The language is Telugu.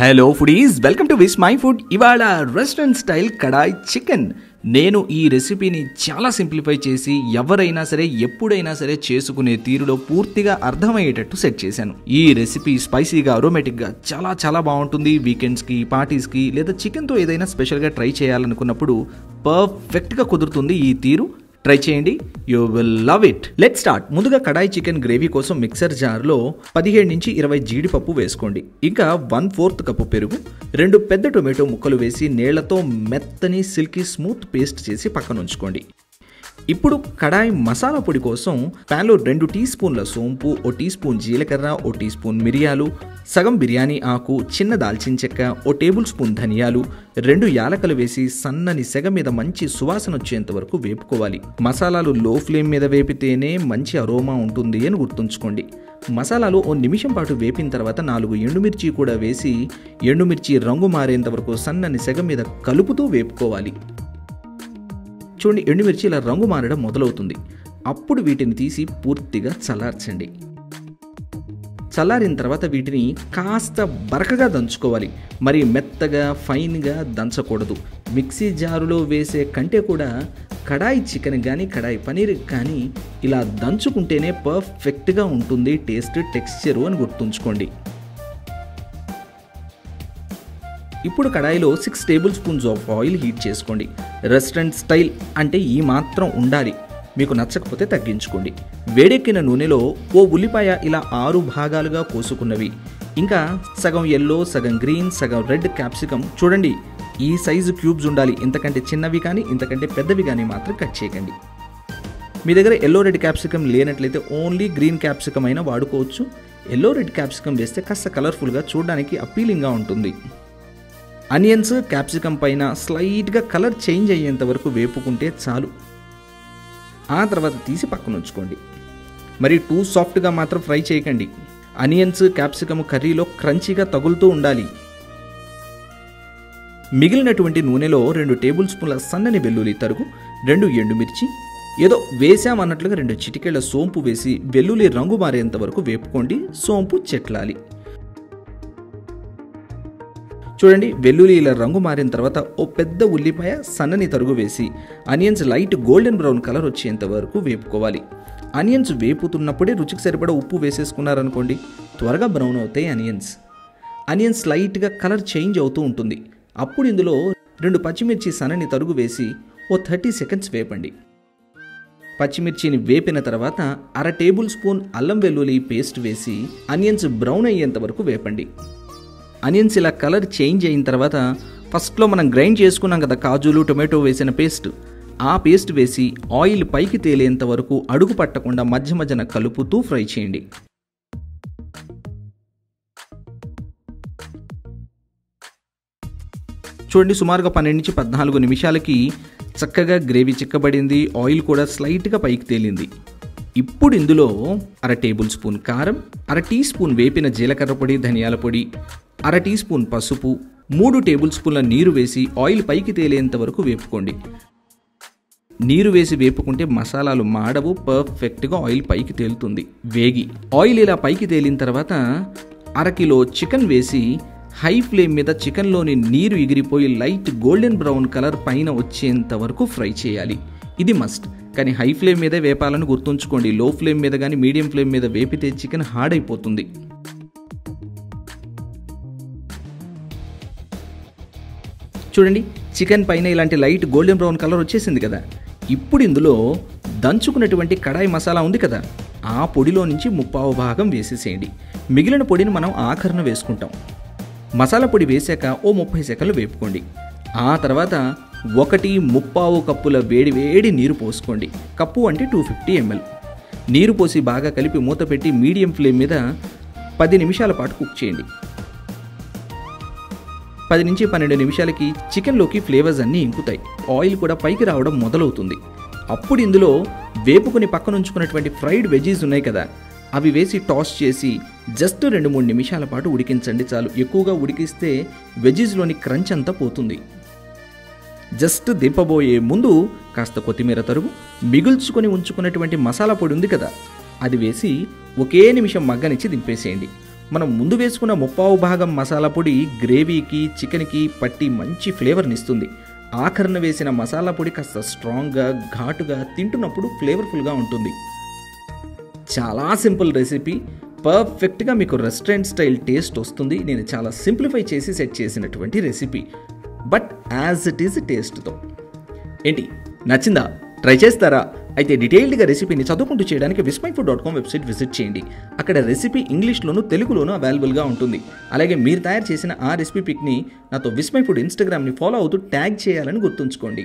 Hello foodies, welcome to Vismai food. ఇవాళ రెస్టారెంట్ స్టైల్ కడాయ్ చికెన్. నేను ఈ రెసిపీని చాలా సింప్లిఫై చేసి ఎవరైనా సరే ఎప్పుడైనా సరే చేసుకునే తీరులో పూర్తిగా అర్థమయ్యేటట్టు సెట్ చేశాను. ఈ రెసిపీ స్పైసీగా అరోమేటిక్గా చాలా చాలా బాగుంటుంది. వీకెండ్స్కి, పార్టీస్కి లేదా చికెన్తో ఏదైనా స్పెషల్గా ట్రై చేయాలనుకున్నప్పుడు పర్ఫెక్ట్గా కుదురుతుంది ఈ తీరు. ట్రై చేయండి, you will love it. Let's start. ముందుగా కడాయి చికెన్ గ్రేవీ కోసం మిక్సర్ జార్లో 17 నుంచి 20 జీడిపప్పు వేసుకోండి. ఇంకా 1/4 కప్పు పెరుగు, 2 పెద్ద టొమాటో ముక్కలు వేసి నీళ్లతో మెత్తని సిల్కీ స్మూత్ పేస్ట్ చేసి పక్కన ఉంచుకోండి. ఇప్పుడు కడాయి మసాలా పొడి కోసం ప్యాన్లో 2 టీ స్పూన్ల సోంపు, 1 టీ స్పూన్ జీలకర్ర, 1 టీ స్పూన్ మిరియాలు, సగం బిర్యానీ ఆకు, చిన్న దాల్చిన చెక్క, 1 టేబుల్ స్పూన్ ధనియాలు, 2 యాలకలు వేసి సన్నని సెగ మీద మంచి సువాసన వచ్చేంత వరకు వేపుకోవాలి. మసాలాలు లో ఫ్లేమ్ మీద వేపితేనే మంచి అరోమా ఉంటుంది అని గుర్తుంచుకోండి. మసాలాలు 1 నిమిషం పాటు వేపిన తర్వాత 4 ఎండుమిర్చి కూడా వేసి ఎండుమిర్చి రంగు మారేంత వరకు సన్నని సెగ మీద కలుపుతూ వేపుకోవాలి. చూడండి, ఎండుమిర్చి ఇలా రంగు మారడం మొదలవుతుంది. అప్పుడు వీటిని తీసి పూర్తిగా చల్లార్చండి. చల్లారిన తర్వాత వీటిని కాస్త బరకగా దంచుకోవాలి. మరి మెత్తగా ఫైన్గా దంచకూడదు. మిక్సీ జారులో వేసే కంటే కూడా కడాయి చికెన్ కానీ కడాయి పనీర్ కానీ ఇలా దంచుకుంటేనే పర్ఫెక్ట్గా ఉంటుంది టేస్ట్, టెక్స్చరు అని గుర్తుంచుకోండి. ఇప్పుడు కడాయిలో 6 table spoons of oil heat చేసుకోండి. రెస్టారెంట్ స్టైల్ అంటే ఈ మాత్రం ఉండాలి. మీకు నచ్చకపోతే తగ్గించుకోండి. వేడెక్కిన నూనెలో ఓ ఉల్లిపాయ ఇలా 6 భాగాలుగా కోసుకున్నవి, ఇంకా సగం ఎల్లో, సగం గ్రీన్, సగం రెడ్ క్యాప్సికమ్. చూడండి, ఈ సైజు క్యూబ్స్ ఉండాలి. ఇంతకంటే చిన్నవి కానీ ఇంతకంటే పెద్దవి కానీ మాత్రం కట్ చేయకండి. మీ దగ్గర ఎల్లో రెడ్ క్యాప్సికమ్ లేనట్లయితే ఓన్లీ గ్రీన్ క్యాప్సికమ్ అయినా వాడుకోవచ్చు. ఎల్లో రెడ్ క్యాప్సికమ్ వేస్తే కాస్త కలర్ఫుల్గా చూడడానికి అప్పీలింగ్గా ఉంటుంది. ఆనియన్స్, క్యాప్సికమ్ పైన స్లైట్గా కలర్ చేంజ్ అయ్యేంత వరకు వేపుకుంటే చాలు. ఆ తర్వాత తీసి పక్కన ఉంచుకోండి. మరి టూ సాఫ్ట్గా మాత్రం ఫ్రై చేయకండి. ఆనియన్స్, క్యాప్సికమ్ కర్రీలో క్రంచీగా తగులుతూ ఉండాలి. మిగిలినటువంటి నూనెలో 2 టేబుల్ స్పూన్ల సన్నని వెల్లుల్లి తరుగు, 2 ఎండుమిర్చి, ఏదో వేసామన్నట్లుగా 2 చిటికెళ్ల సోంపు వేసి వెల్లుల్లి రంగు మారేంత వరకు వేపుకోండి. సోంపు చెట్లాలి. చూడండి, వెల్లుల్లి ఇలా రంగు మారిన తర్వాత ఓ పెద్ద ఉల్లిపాయ సన్నని తరుగు వేసి onions light golden brown colour వచ్చేంత వరకు వేపుకోవాలి. ఆనియన్స్ వేపుతున్నప్పుడే రుచికి సరిపడా ఉప్పు వేసేసుకున్నారనుకోండి, త్వరగా బ్రౌన్ అవుతాయి ఆనియన్స్ లైట్గా కలర్ చేంజ్ అవుతూ ఉంటుంది. అప్పుడు ఇందులో 2 పచ్చిమిర్చి సన్నని తరుగు వేసి ఓ 30 సెకండ్స్ వేపండి. పచ్చిమిర్చిని వేపిన తర్వాత 1/2 టేబుల్ స్పూన్ అల్లం వెల్లుల్లి పేస్ట్ వేసి ఆనియన్స్ బ్రౌన్ అయ్యేంత వరకు వేపండి. ఆనియన్స్ ఇలా కలర్ చేంజ్ అయిన తర్వాత ఫస్ట్లో మనం గ్రైండ్ చేసుకున్నాం కదా కాజులు, టొమాటో వేసిన పేస్ట్, ఆ పేస్ట్ వేసి ఆయిల్ పైకి తేలేంత వరకు అడుగు పట్టకుండా మధ్య మధ్యన కలుపుతూ ఫ్రై చేయండి. చూడండి, సుమారుగా 12 నుంచి 14 నిమిషాలకి చక్కగా గ్రేవీ చిక్కబడింది. ఆయిల్ కూడా స్లైట్గా పైకి తేలింది. ఇప్పుడు ఇందులో 1/2 టేబుల్ స్పూన్ కారం, 1/2 టీ స్పూన్ వేపిన జీలకర్ర పొడి, ధనియాల పొడి, 1/2 టీ స్పూన్ పసుపు, 3 టేబుల్ స్పూన్ల నీరు వేసి ఆయిల్ పైకి తేలేంత వరకు వేపుకోండి. నీరు వేసి వేపుకుంటే మసాలాలు మాడవు, పర్ఫెక్ట్గా ఆయిల్ పైకి తేలుతుంది వేగి. ఆయిల్ ఇలా పైకి తేలిన తర్వాత 1/2 కిలో చికెన్ వేసి హై ఫ్లేమ్ మీద చికెన్లోని నీరు ఎగిరిపోయి లైట్ గోల్డెన్ బ్రౌన్ కలర్ పైన వచ్చేంత వరకు ఫ్రై చేయాలి. ఇది మస్ట్, కానీ హై ఫ్లేమ్ మీదే వేపాలని గుర్తుంచుకోండి. లో ఫ్లేమ్ మీద కానీ మీడియం ఫ్లేమ్ మీద వేపితే చికెన్ హార్డ్ అయిపోతుంది. చూడండి, చికెన్ పైన ఇలాంటి లైట్ గోల్డెన్ బ్రౌన్ కలర్ వచ్చేసింది కదా. ఇప్పుడు ఇందులో దంచుకున్నటువంటి కడాయి మసాలా ఉంది కదా, ఆ పొడిలో నుంచి 3/4 భాగం వేసేసేయండి. మిగిలిన పొడిని మనం ఆఖరణ వేసుకుంటాం. మసాలా పొడి వేసాక ఓ 30 సెకండ్లు వేపుకోండి. ఆ తర్వాత 1.25 కప్పుల వేడి నీరు పోసుకోండి. కప్పు అంటే 250 ml. నీరు పోసి బాగా కలిపి మూత పెట్టి మీడియం ఫ్లేమ్ మీద 10 నిమిషాల పాటు కుక్ చేయండి. 10 నుంచి 12 నిమిషాలకి చికెన్లోకి ఫ్లేవర్స్ అన్నీ ఇంకుతాయి. ఆయిల్ కూడా పైకి రావడం మొదలవుతుంది. అప్పుడు ఇందులో వేపుకొని పక్కన ఉంచుకున్నటువంటి ఫ్రైడ్ వెజీస్ ఉన్నాయి కదా, అవి వేసి టాస్ చేసి జస్ట్ 2-3 నిమిషాల పాటు ఉడికించండి చాలు. ఎక్కువగా ఉడికిస్తే వెజీస్లోని క్రంచ్ అంతా పోతుంది. జస్ట్ దింపబోయే ముందు కాస్త కొత్తిమీర తరుగు, మిగుల్చుకొని ఉంచుకున్నటువంటి మసాలా పొడి ఉంది కదా, అది వేసి ఒకే నిమిషం మగ్గనిచ్చి దింపేసేయండి. మనం ముందు వేసుకున్న 3/4 మసాలా పొడి గ్రేవీకి చికెన్కి పట్టి మంచి ఫ్లేవర్ని ఇస్తుంది. ఆఖరణ వేసిన మసాలా పొడి కాస్త స్ట్రాంగ్గా ఘాటుగా తింటున్నప్పుడు ఫ్లేవర్ఫుల్గా ఉంటుంది. చాలా సింపుల్ రెసిపీ, పర్ఫెక్ట్గా మీకు రెస్టారెంట్ స్టైల్ టేస్ట్ వస్తుంది. నేను చాలా సింప్లిఫై చేసి సెట్ చేసినటువంటి recipe, but as it is టేస్ట్తో. ఏంటి నచ్చిందా? ట్రై చేస్తారా? అయితే డీటెయిల్డ్గా రెసిపీని చదువుకుంటూ చేయడానికి vismyfood.com వెబ్సైట్ విజిట్ చేయండి. అక్కడ రెసిపీ ఇంగ్లీష్లోను తెలుగులోనూ అవైలబుల్గా ఉంటుంది. అలాగే మీరు తయారు చేసిన ఆ రెసిపీ పిక్ని నాతో విస్మై ఫుడ్ ఇన్స్టాగ్రామ్ని ఫాలో అవుతూ ట్యాగ్ చేయాలని గుర్తుంచుకోండి.